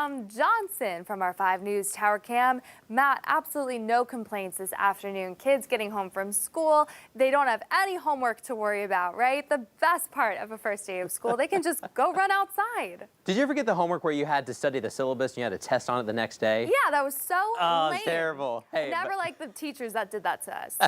Johnson from our 5 News Tower Cam. Matt, absolutely no complaints this afternoon. Kids getting home from school, they don't have any homework to worry about, right? The best part of a first day of school, they can just go run outside. Did you ever get the homework where you had to study the syllabus and you had a test on it the next day? Yeah, that was so lame. Terrible. Hey, never liked the teachers that did that to us.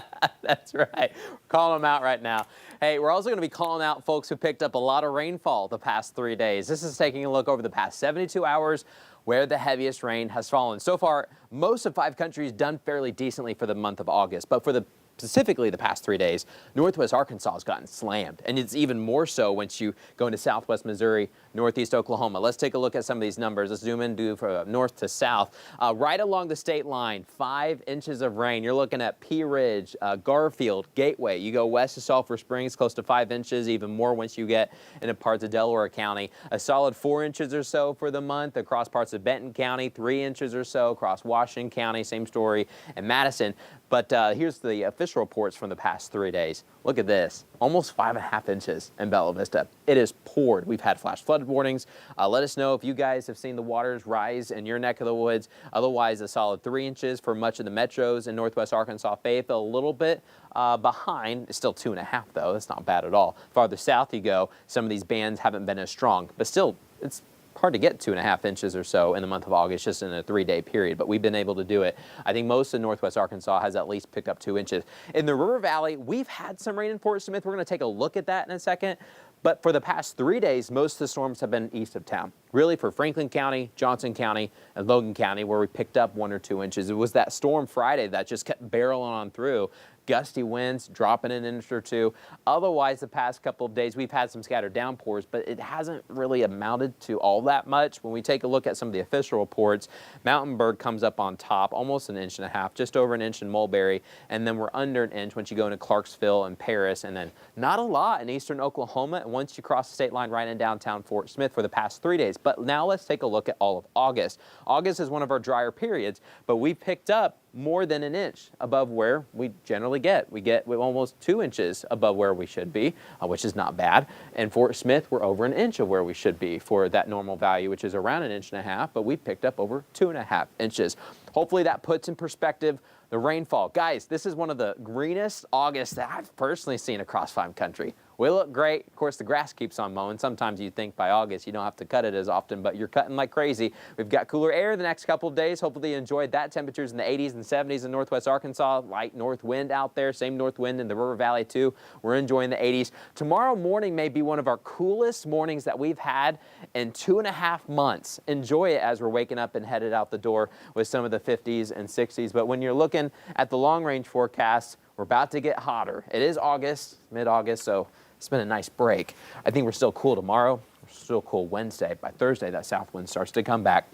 That's right. We're calling them out right now. Hey, we're also going to be calling out folks who picked up a lot of rainfall the past 3 days. This is taking a look over the past 72 hours where the heaviest rain has fallen. So far, most of 5 countries done fairly decently for the month of August, but for specifically the past 3 days, Northwest Arkansas has gotten slammed, and it's even more so once you go into Southwest Missouri, Northeast Oklahoma. Let's take a look at some of these numbers. Let's zoom in, do from north to south. Right along the state line, 5 inches of rain. You're looking at Pea Ridge, Garfield, Gateway. You go west to Sulphur Springs, close to 5 inches, even more once you get into parts of Delaware County. A solid 4 inches or so for the month across parts of Benton County, 3 inches or so across Washington County, same story, and Madison. But here's the official reports from the past 3 days. Look at this, almost 5.5 inches in Bella Vista. It is poured. We've had flash flood warnings. Let us know if you guys have seen the waters rise in your neck of the woods. Otherwise, a solid 3 inches for much of the metros in Northwest Arkansas. Fayetteville, a little bit behind. It's still 2.5 though. That's not bad at all. Farther south you go, some of these bands haven't been as strong, but still, it's hard to get 2.5 inches or so in the month of August, just in a 3-day period, but we've been able to do it. I think most of Northwest Arkansas has at least picked up 2 inches. In the River Valley, we've had some rain in Fort Smith. We're going to take a look at that in a second. But for the past 3 days, most of the storms have been east of town. Really for Franklin County, Johnson County, and Logan County, where we picked up 1 or 2 inches. It was that storm Friday that just kept barreling on through. Gusty winds, dropping an inch or 2. Otherwise, the past couple of days, we've had some scattered downpours, but it hasn't really amounted to all that much. When we take a look at some of the official reports, Mountainburg comes up on top, almost 1.5 inches, just over 1 inch in Mulberry, and then we're under 1 inch once you go into Clarksville and Paris, and then not a lot in eastern Oklahoma, and once you cross the state line right in downtown Fort Smith for the past 3 days. But now let's take a look at all of August. August is one of our drier periods, but we picked up more than 1 inch above where we generally get. We get almost 2 inches above where we should be, which is not bad. In Fort Smith, we're over 1 inch of where we should be for that normal value, which is around 1.5 inches, but we picked up over 2.5 inches. Hopefully that puts in perspective the rainfall. Guys, this is one of the greenest Augusts that I've personally seen across 5 country. We look great. Of course, the grass keeps on mowing. Sometimes you think by August you don't have to cut it as often, but you're cutting like crazy. We've got cooler air the next couple of days. Hopefully you enjoyed that. Temperatures in the 80s and 70s in Northwest Arkansas. Light north wind out there. Same north wind in the River Valley too. We're enjoying the 80s. Tomorrow morning may be one of our coolest mornings that we've had in 2.5 months. Enjoy it as we're waking up and headed out the door with some of the 50s and 60s. But when you're looking at the long range forecast, we're about to get hotter. It is August, mid-August, so it's been a nice break. I think we're still cool tomorrow. We're still cool Wednesday. By Thursday, that south wind starts to come back.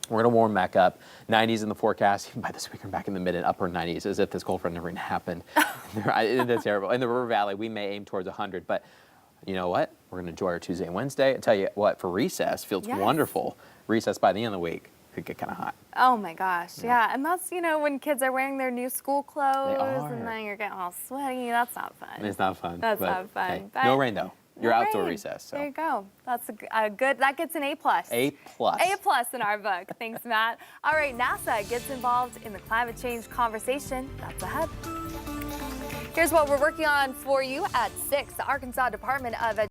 We're going to warm back up. 90s in the forecast. Even by this week, we're back in the mid and upper 90s, as if this cold front never even happened. It's terrible. In the River Valley, we may aim towards 100, but you know what? We're going to enjoy our Tuesday and Wednesday. I tell you what, for recess, feels wonderful. Recess by the end of the week could get kind of hot. Oh my gosh, yeah. And that's, you know, when kids are wearing their new school clothes and then you're getting all sweaty. That's not fun. It's not fun. That's not fun. Hey, no rain though. You're no outdoor rain. recess. So. There you go. That's a good, that gets an A+. A+. A+ in our book. Thanks, Matt. All right, NASA gets involved in the climate change conversation. That's ahead. Here's what we're working on for you at 6. The Arkansas Department of